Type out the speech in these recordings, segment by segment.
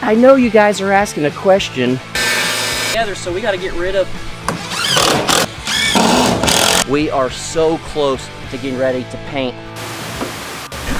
I know you guys are asking a question. Together, so we got to get rid of. We are so close to getting ready to paint.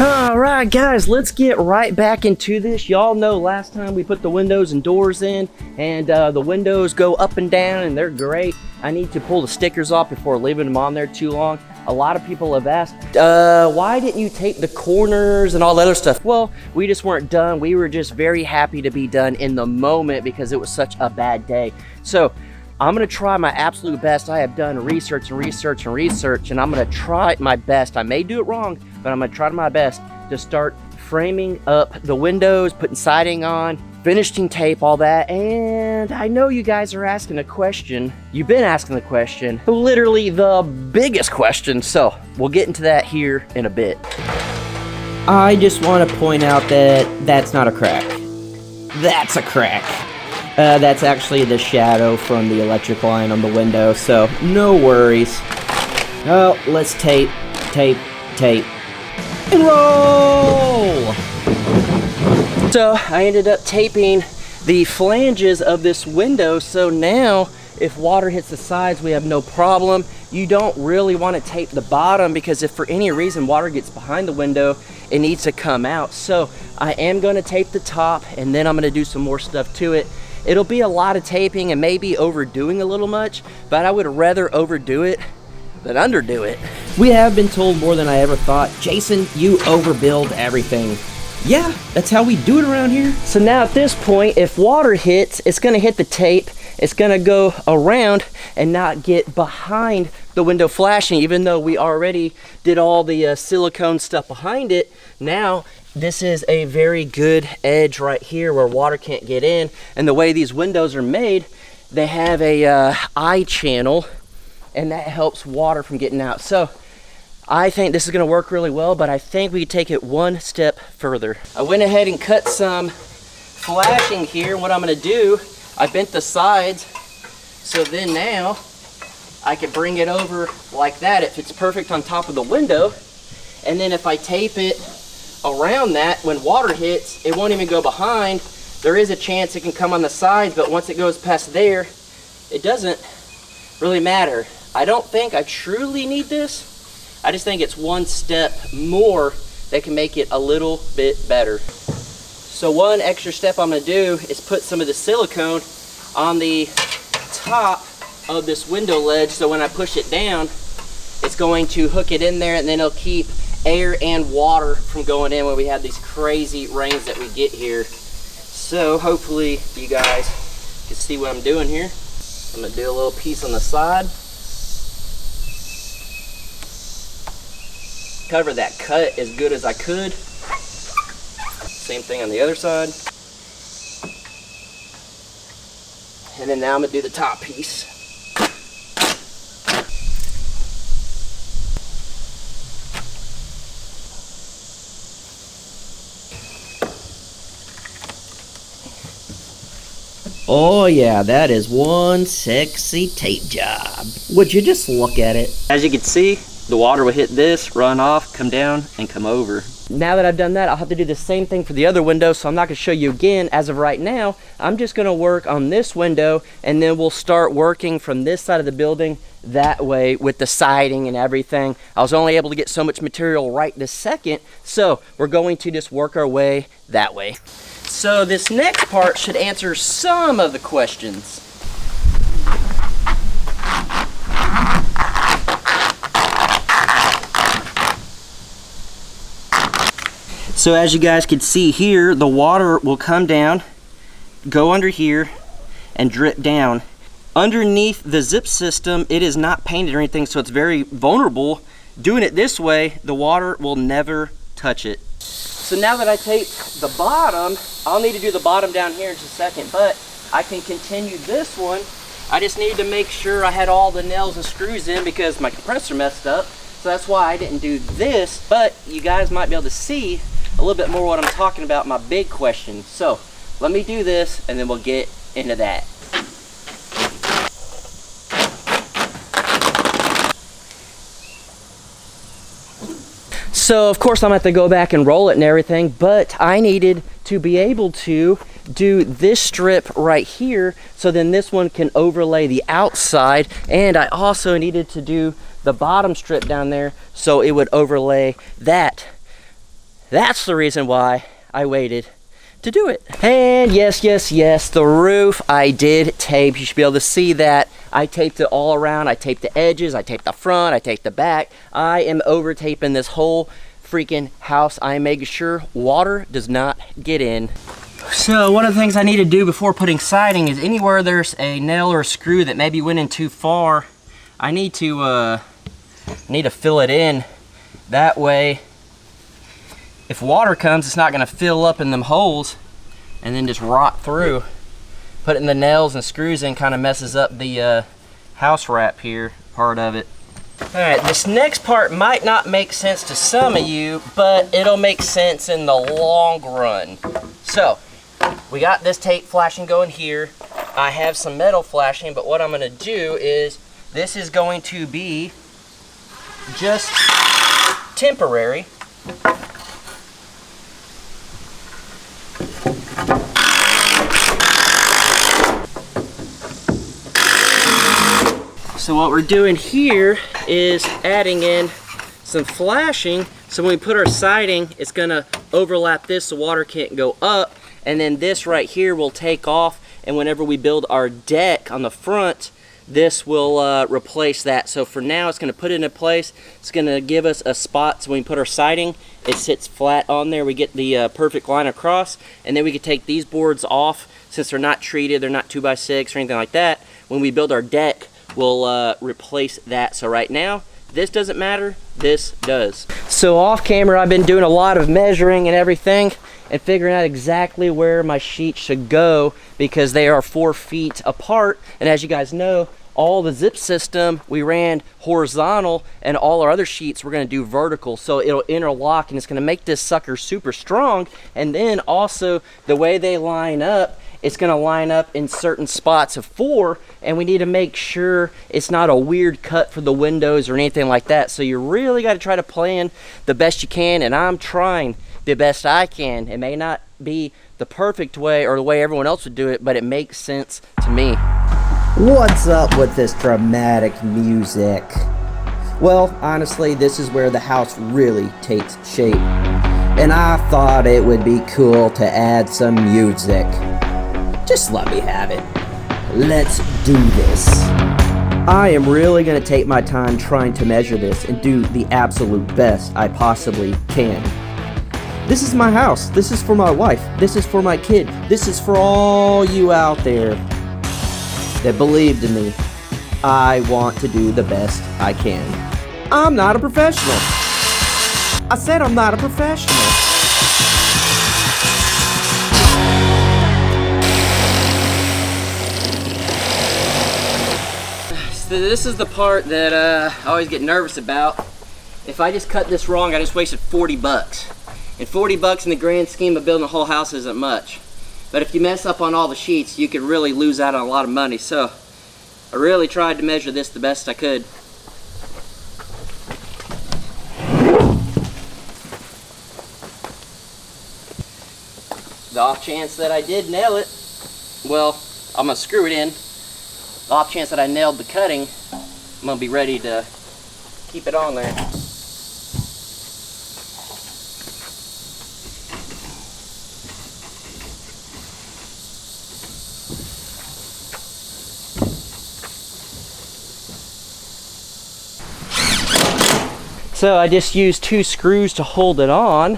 All right, guys, let's get right back into this. Y'all know last time we put the windows and doors in, and the windows go up and down, and they're great. I need to pull the stickers off before leaving them on there too long. A lot of people have asked, why didn't you tape the corners and all that other stuff? Well, we just weren't done. We were just very happy to be done in the moment because it was such a bad day. So I'm gonna try my absolute best. I have done research, and I'm gonna try my best. I may do it wrong, but I'm gonna try my best to start framing up the windows, putting siding on, finishing tape, all that. And I know you guys are asking a question. You've been asking the question, literally the biggest question. So we'll get into that here in a bit. I just want to point out that that's not a crack. That's a crack. That's actually the shadow from the electric line on the window, so no worries. Oh, let's tape, and roll! So I ended up taping the flanges of this window, so now if water hits the sides, we have no problem. You don't really want to tape the bottom because if for any reason water gets behind the window, it needs to come out. So I am going to tape the top, and then I'm going to do some more stuff to it. It'll be a lot of taping and maybe overdoing a little much, but I would rather overdo it than underdo it. We have been told more than I ever thought, Jason, you overbuild everything. Yeah, that's how we do it around here. So now at this point, if water hits, it's gonna hit the tape, it's gonna go around and not get behind the window flashing, even though we already did all the silicone stuff behind it. Now, this is a very good edge right here where water can't get in. And the way these windows are made, they have a eye channel, and that helps water from getting out. So I think this is gonna work really well, but I think we could take it one step further. I went ahead and cut some flashing here. What I'm gonna do, I bent the sides, so then now I could bring it over like that. It fits perfect on top of the window. And then if I tape it around that, when water hits, it won't even go behind. There is a chance it can come on the sides, but once it goes past there, it doesn't really matter. I don't think I truly need this. I just think it's one step more that can make it a little bit better. So one extra step I'm gonna do is put some of the silicone on the top of this window ledge, so when I push it down, it's going to hook it in there, and then it'll keep air and water from going in when we have these crazy rains that we get here. So hopefully you guys can see what I'm doing here. I'm gonna do a little piece on the side. Cover that cut as good as I could. Same thing on the other side. And then now I'm gonna do the top piece. Oh yeah, that is one sexy tape job. Would you just look at it? As you can see, the water will hit this, run off, come down, and come over. Now that I've done that, I'll have to do the same thing for the other window, so I'm not gonna show you again as of right now. I'm just gonna work on this window, and then we'll start working from this side of the building that way with the siding and everything. I was only able to get so much material right this second, so we're going to just work our way that way. So this next part should answer some of the questions. So as you guys can see here, the water will come down, go under here, and drip down. Underneath the zip system, it is not painted or anything, so it's very vulnerable. Doing it this way, the water will never touch it. So now that I taped the bottom, I'll need to do the bottom down here in just a second, but I can continue this one. I just needed to make sure I had all the nails and screws in because my compressor messed up. So that's why I didn't do this, but you guys might be able to see a little bit more what I'm talking about, my big question. So let me do this and then we'll get into that. So of course I'm gonna have to go back and roll it and everything, but I needed to be able to do this strip right here, so then this one can overlay the outside. And I also needed to do the bottom strip down there so it would overlay that. That's the reason why I waited to do it. And yes, the roof I did tape. You should be able to see that. I taped it all around. I taped the edges, I taped the front, I taped the back. I am over taping this whole freaking house. I am making sure water does not get in. So one of the things I need to do before putting siding is anywhere there's a nail or a screw that maybe went in too far, I need to fill it in. That way, if water comes, it's not gonna fill up in them holes and then just rot through. Putting the nails and screws in kind of messes up the house wrap here, part of it. All right, this next part might not make sense to some of you, but it'll make sense in the long run. So, we got this tape flashing going here. I have some metal flashing, but what I'm gonna do is, this is going to be just temporary. So what we're doing here is adding in some flashing, so when we put our siding, it's gonna overlap this so water can't go up, and then this right here will take off, and whenever we build our deck on the front, this will replace that. So for now, it's gonna put it in place. It's gonna give us a spot so when we put our siding, it sits flat on there. We get the perfect line across, and then we can take these boards off. Since they're not treated, they're not 2x6 or anything like that, when we build our deck, we'll replace that. So right now, this doesn't matter, this does. So off camera, I've been doing a lot of measuring and everything and figuring out exactly where my sheets should go because they are 4 feet apart. And as you guys know, all the zip system we ran horizontal, and all our other sheets we're gonna do vertical, so it'll interlock and it's gonna make this sucker super strong. And then also the way they line up, it's gonna line up in certain spots of 4, and we need to make sure it's not a weird cut for the windows or anything like that. So you really gotta try to plan the best you can, and I'm trying the best I can. It may not be the perfect way or the way everyone else would do it, but it makes sense to me. What's up with this dramatic music? Well, honestly, this is where the house really takes shape. And I thought it would be cool to add some music. Just let me have it. Let's do this. I am really going to take my time trying to measure this and do the absolute best I possibly can. This is my house. This is for my wife. This is for my kid. This is for all you out there that believed in me. I want to do the best I can. I'm not a professional. I said I'm not a professional. So this is the part that I always get nervous about. If I just cut this wrong, I just wasted 40 bucks. And 40 bucks in the grand scheme of building a whole house isn't much. But if you mess up on all the sheets, you could really lose out on a lot of money. So I really tried to measure this the best I could. The off chance that I did nail it, well, I'm gonna screw it in. The off chance that I nailed the cutting, I'm gonna be ready to keep it on there. So I just used 2 screws to hold it on,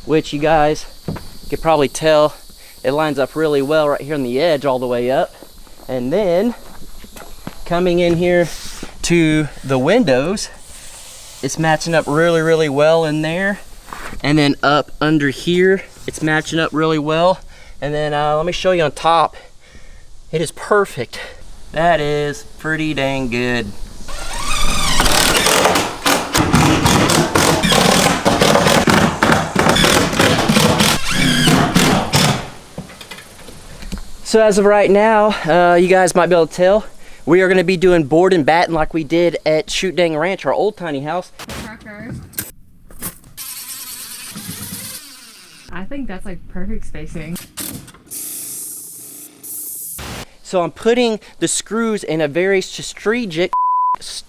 which you guys could probably tell it lines up really well right here on the edge all the way up. And then coming in here to the windows, it's matching up really, really well in there. And then up under here, it's matching up really well. And then let me show you on top. It is perfect. That is pretty dang good. So as of right now, you guys might be able to tell, we are going to be doing board and batten like we did at Shoot Dang Ranch, our old tiny house. Cracker. I think that's like perfect spacing. So I'm putting the screws in a very strategic place.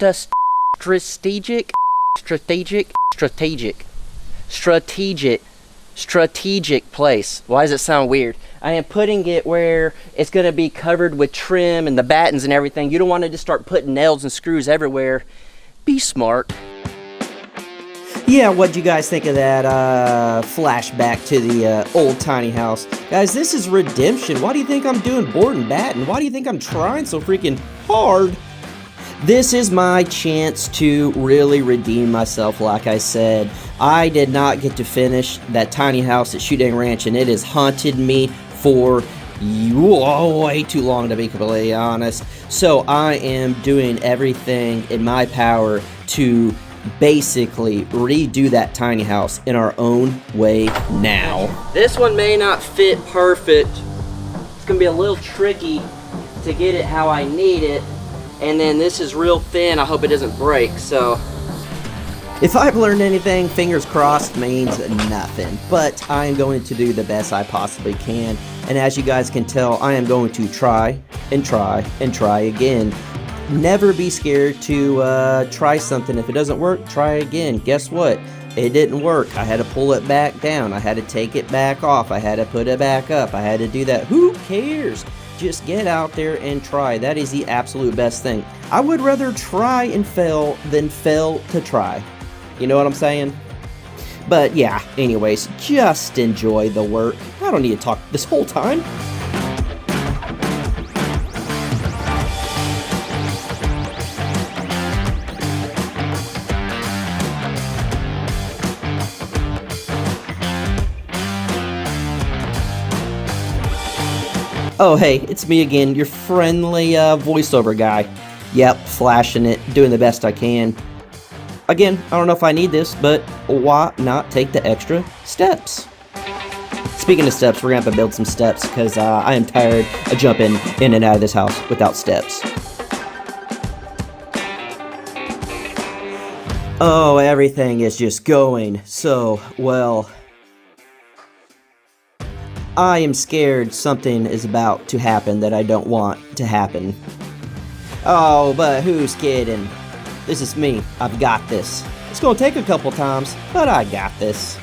Why does it sound weird? I am putting it where it's going to be covered with trim and the battens and everything. You don't want to just start putting nails and screws everywhere. Be smart. Yeah, what'd you guys think of that flashback to the old tiny house? Guys, this is redemption. Why do you think I'm doing board and batten? Why do you think I'm trying so freaking hard? This is my chance to really redeem myself, like I said. I did not get to finish that tiny house at Shoot Dang Ranch, and it has haunted me for way too long, to be completely honest. So I am doing everything in my power to basically redo that tiny house in our own way now. This one may not fit perfect. It's gonna be a little tricky to get it how I need it. And then this is real thin. I hope it doesn't break. So if I've learned anything, fingers crossed means nothing. But I am going to do the best I possibly can. And as you guys can tell, I am going to try and try and try again. Never be scared to try something. If it doesn't work, try again. Guess what? It didn't work. I had to pull it back down. I had to take it back off. I had to put it back up. I had to do that. Who cares? Just get out there and try. That is the absolute best thing. I would rather try and fail than fail to try. You know what I'm saying? But yeah, anyways, just enjoy the work. I don't need to talk this whole time. Oh hey, it's me again, your friendly voiceover guy. Yep, flashing it, doing the best I can. Again, I don't know if I need this, but why not take the extra steps? Speaking of steps, we're gonna have to build some steps because I am tired of jumping in and out of this house without steps. Oh, everything is just going so well. I am scared something is about to happen that I don't want to happen. Oh, but who's kidding? This is me. I've got this. It's gonna take a couple times, but I got this.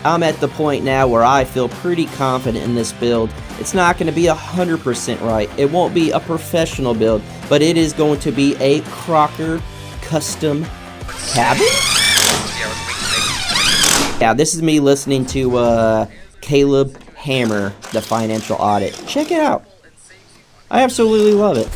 I'm at the point now where I feel pretty confident in this build. It's not gonna be 100% right. It won't be a professional build, but it is going to be a Crocker custom cabin? Yeah, this is me listening to Caleb Hammer, the financial audit. Check it out. I absolutely love it.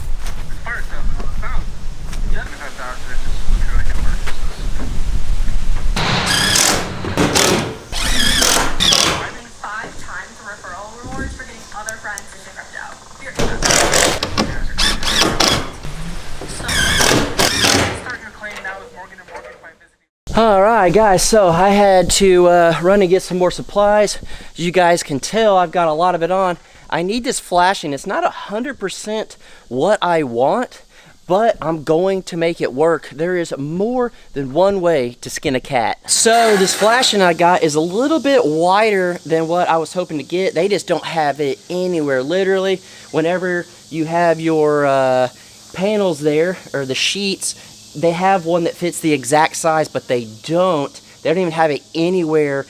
Alright guys, so I had to run and get some more supplies. As you guys can tell, I've got a lot of it on. I need this flashing. It's not 100% what I want, but I'm going to make it work. There is more than one way to skin a cat. So this flashing I got is a little bit wider than what I was hoping to get. They just don't have it anywhere. Literally, whenever you have your panels there, or the sheets, they have one that fits the exact size, but they don't even have it anywhere,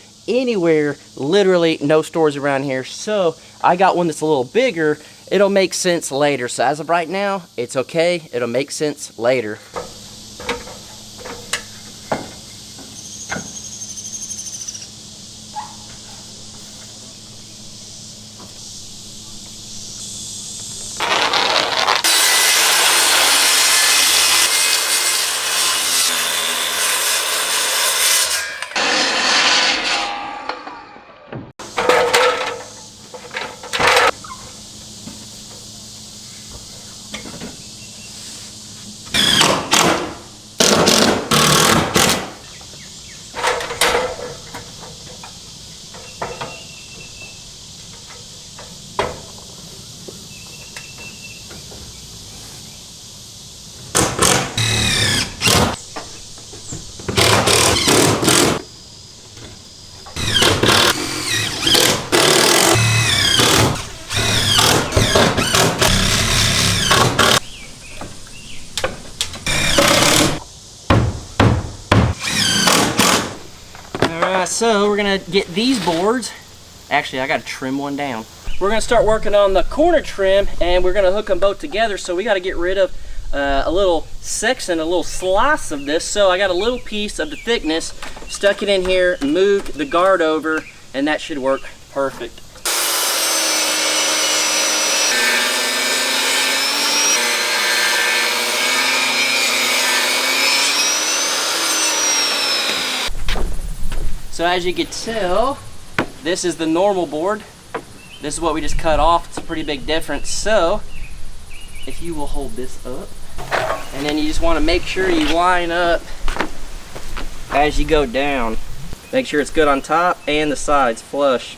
literally no stores around here. So I got one that's a little bigger. It'll make sense later. So as of right now, it's okay. It'll make sense later. gonna get these boards. Actually, I gotta trim one down. We're gonna start working on the corner trim, and we're gonna hook them both together. So we gotta get rid of a little section, a little slice of this. So I got a little piece of the thickness, stuck it in here, moved the guard over, and that should work perfect. So as you can tell, this is the normal board. This is what we just cut off. It's a pretty big difference. So if you will hold this up, and then you just want to make sure you line up as you go down. Make sure it's good on top and the sides flush.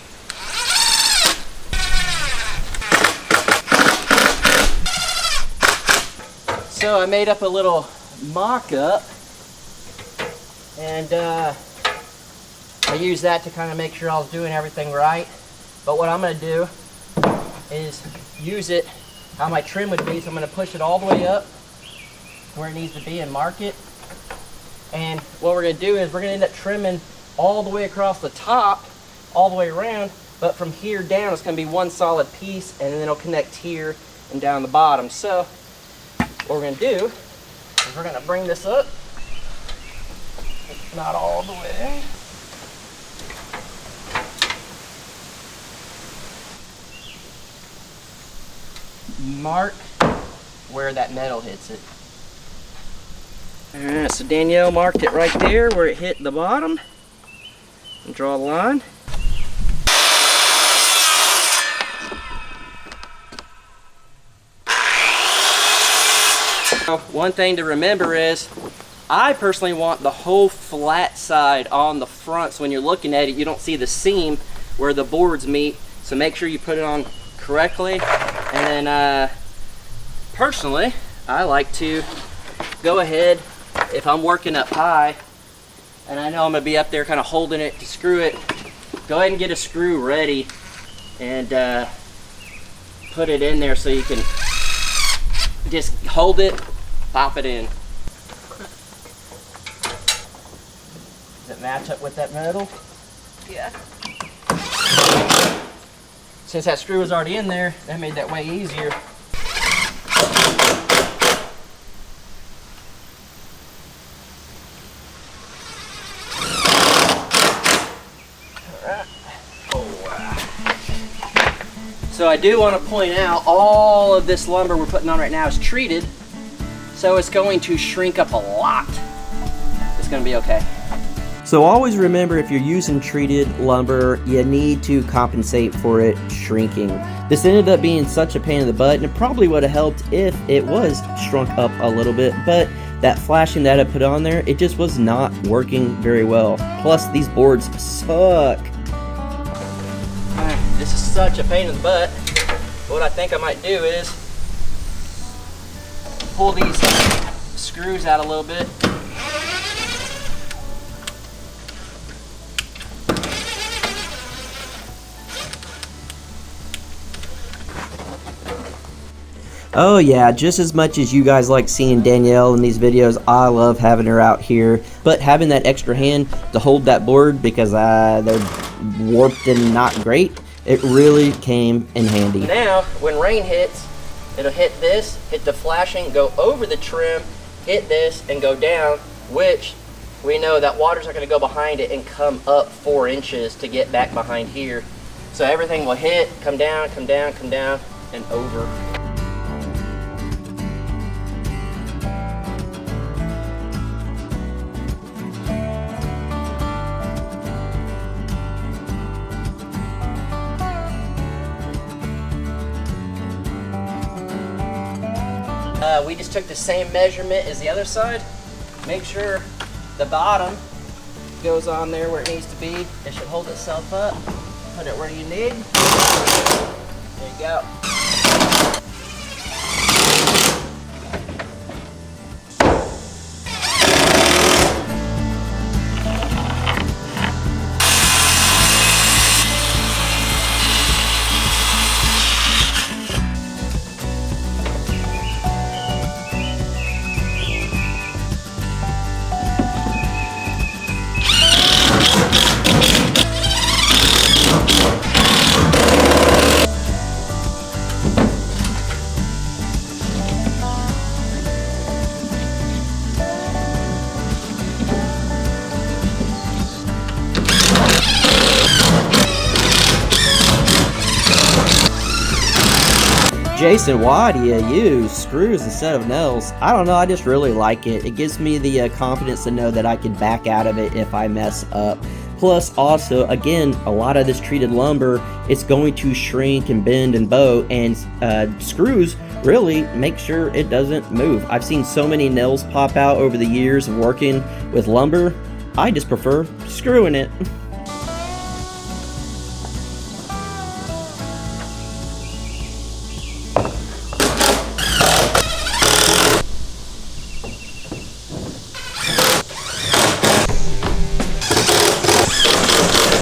So I made up a little mock-up, and I used that to kind of make sure I was doing everything right. But what I'm going to do is use it how my trim would be. So I'm going to push it all the way up where it needs to be and mark it. And what we're going to do is we're going to end up trimming all the way across the top, all the way around. But from here down, it's going to be one solid piece, and then it'll connect here and down the bottom. So what we're going to do is we're going to bring this up. It's not all the way. Mark where that metal hits it. Alright, so Danielle marked it right there where it hit the bottom. And draw a line. Now, one thing to remember is, I personally want the whole flat side on the front, so when you're looking at it, you don't see the seam where the boards meet. So make sure you put it on correctly. And then personally, I like to go ahead, if I'm working up high and I know I'm gonna be up there kind of holding it to screw it, go ahead and get a screw ready and put it in there so you can just hold it, pop it in. Does it match up with that metal? Yeah. Since that screw was already in there, that made that way easier. Alright. Oh, wow. So I do want to point out, all of this lumber we're putting on right now is treated, so it's going to shrink up a lot. It's going to be okay. So always remember, if you're using treated lumber, you need to compensate for it shrinking. This ended up being such a pain in the butt, and it probably would have helped if it was shrunk up a little bit, but that flashing that I put on there, it just was not working very well. Plus, these boards suck. This is such a pain in the butt. What I think I might do is pull these screws out a little bit. Oh yeah, just as much as you guys like seeing Danielle in these videos, I love having her out here. But having that extra hand to hold that board, because they're warped and not great, it really came in handy. Now, when rain hits, it'll hit this, hit the flashing, go over the trim, hit this, and go down, which we know that water's not going to go behind it and come up 4 inches to get back behind here. So everything will hit, come down, come down, come down, and over. We just took the same measurement as the other side. Make sure the bottom goes on there where it needs to be. It should hold itself up. Put it where you need. There you go. Jason, why do you use screws instead of nails? I don't know, I just really like it. It gives me the confidence to know that I can back out of it if I mess up. Plus, also, again, a lot of this treated lumber, it's going to shrink and bend and bow, and screws really make sure it doesn't move. I've seen so many nails pop out over the years of working with lumber. I just prefer screwing it.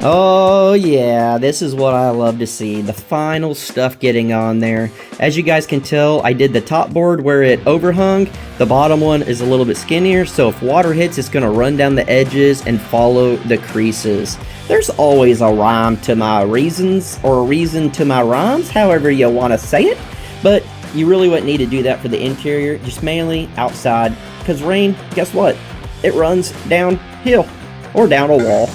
Oh yeah, this is what I love to see, the final stuff getting on there. As you guys can tell, I did the top board where it overhung. The bottom one is a little bit skinnier, so if water hits, it's going to run down the edges and follow the creases. There's always a rhyme to my reasons, or a reason to my rhymes, however you want to say it. But you really wouldn't need to do that for the interior, just mainly outside. Because rain, guess what? It runs downhill, or down a wall.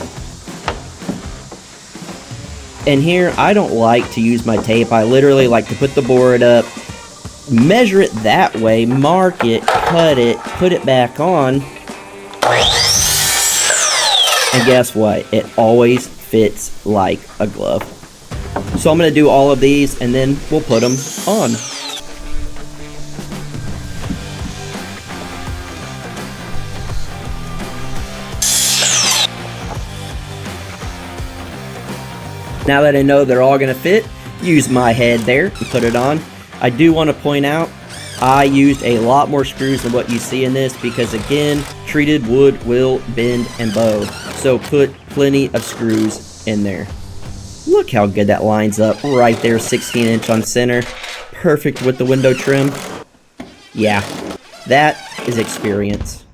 And here, I don't like to use my tape. I literally like to put the board up, measure it that way, mark it, cut it, put it back on. And guess what? It always fits like a glove. So I'm going to do all of these, and then we'll put them on. Now that I know they're all going to fit, use my head there and put it on. I do want to point out, I used a lot more screws than what you see in this because, again, treated wood will bend and bow. So put plenty of screws in there. Look how good that lines up right there, 16-inch on center. Perfect with the window trim. Yeah, that is experience.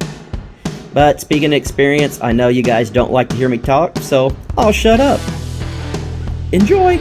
But speaking of experience, I know you guys don't like to hear me talk, so I'll shut up. Enjoy!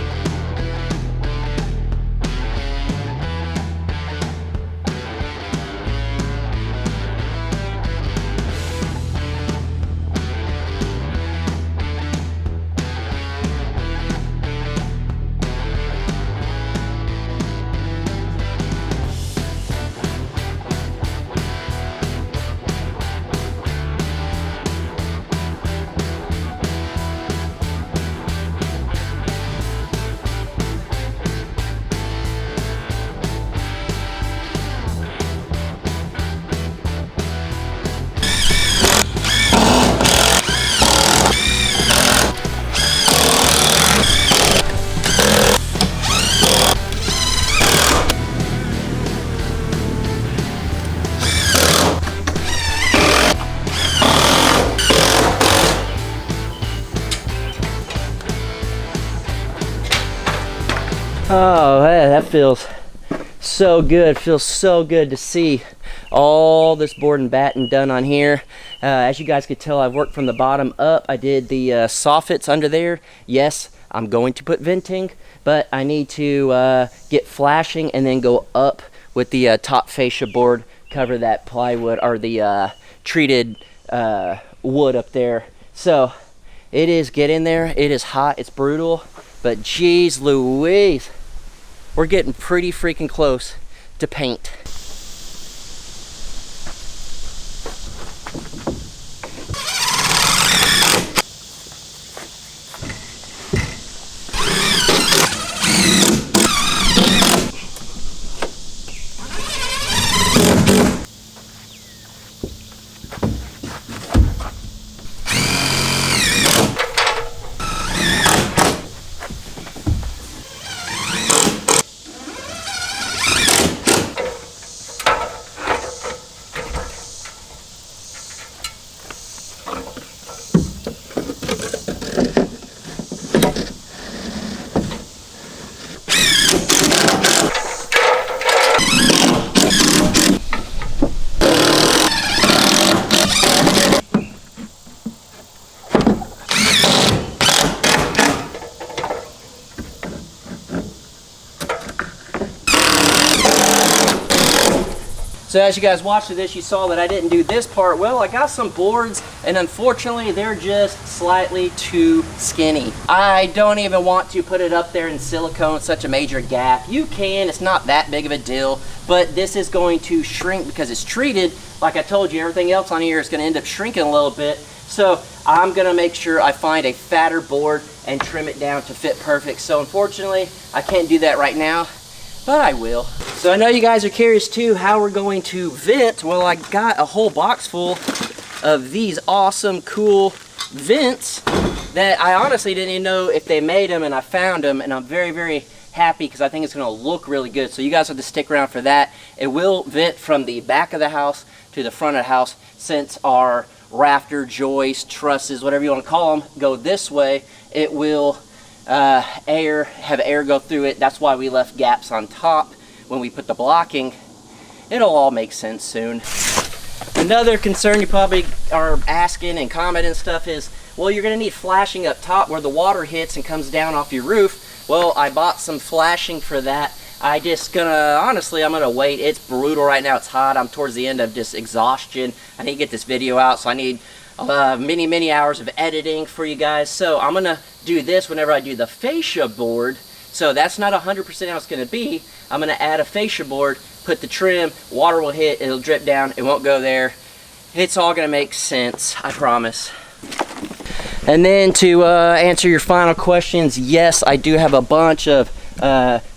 Oh, man, that feels so good. Feels so good to see all this board and batten done on here. As you guys could tell, I've worked from the bottom up. I did the soffits under there. Yes, I'm going to put venting, but I need to get flashing and then go up with the top fascia board, cover that plywood or the treated wood up there. So it is getting there. It is hot. It's brutal. But geez Louise, we're getting pretty freaking close to paint. So as you guys watched this, you saw that I didn't do this part. Well, I got some boards, and unfortunately, they're just slightly too skinny. I don't even want to put it up there in silicone, such a major gap. You can, it's not that big of a deal, but this is going to shrink because it's treated. Like I told you, everything else on here is gonna end up shrinking a little bit. So I'm gonna make sure I find a fatter board and trim it down to fit perfect. So unfortunately, I can't do that right now, but I will. So I know you guys are curious too how we're going to vent. Well, I got a whole box full of these awesome, cool vents that I honestly didn't even know if they made them, and I found them, and I'm very, very happy because I think it's gonna look really good. So you guys have to stick around for that. It will vent from the back of the house to the front of the house, since our rafter, joist, trusses, whatever you want to call them, go this way. It will have air go through it. That's why we left gaps on top when we put the blocking. It'll all make sense soon. Another concern you probably are asking and commenting and stuff is, well, you're gonna need flashing up top where the water hits and comes down off your roof. Well, I bought some flashing for that. Honestly, I'm gonna wait. It's brutal right now, it's hot. I'm towards the end of just exhaustion. I need to get this video out, so I need many hours of editing for you guys. So I'm gonna do this whenever I do the fascia board. So that's not 100% how it's gonna be. I'm gonna add a fascia board, put the trim, water will hit, it'll drip down, it won't go there. It's all gonna make sense, I promise. And then to answer your final questions, yes, I do have a bunch of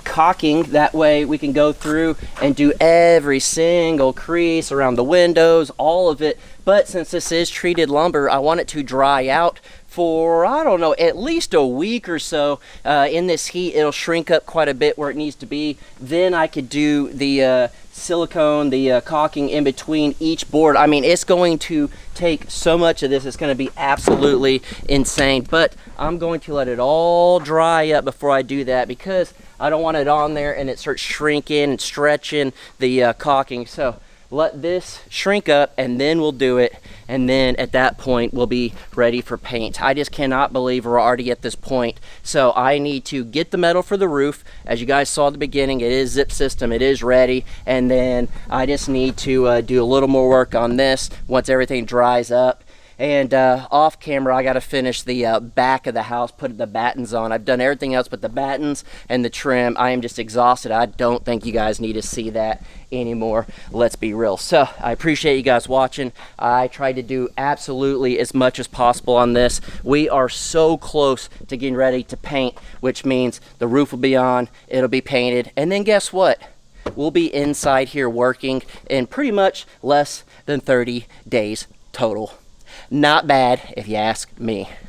caulking. That way we can go through and do every single crease around the windows, all of it. But since this is treated lumber, I want it to dry out for, I don't know, at least a week or so. In this heat, it'll shrink up quite a bit where it needs to be. Then I could do the silicone, the caulking in between each board. I mean, it's going to take so much of this, it's going to be absolutely insane. But I'm going to let it all dry up before I do that, because I don't want it on there and it starts shrinking and stretching the caulking. So let this shrink up and then we'll do it, and then at that point we'll be ready for paint. I just cannot believe we're already at this point. So I need to get the metal for the roof. As you guys saw at the beginning, it is zip system, it is ready, and then I just need to do a little more work on this once everything dries up. And off camera, I got to finish the back of the house, put the battens on. I've done everything else but the battens and the trim. I am just exhausted. I don't think you guys need to see that anymore. Let's be real. So I appreciate you guys watching. I tried to do absolutely as much as possible on this. We are so close to getting ready to paint, which means the roof will be on, it'll be painted, and then guess what? We'll be inside here working in pretty much less than 30 days total. Not bad, if you ask me.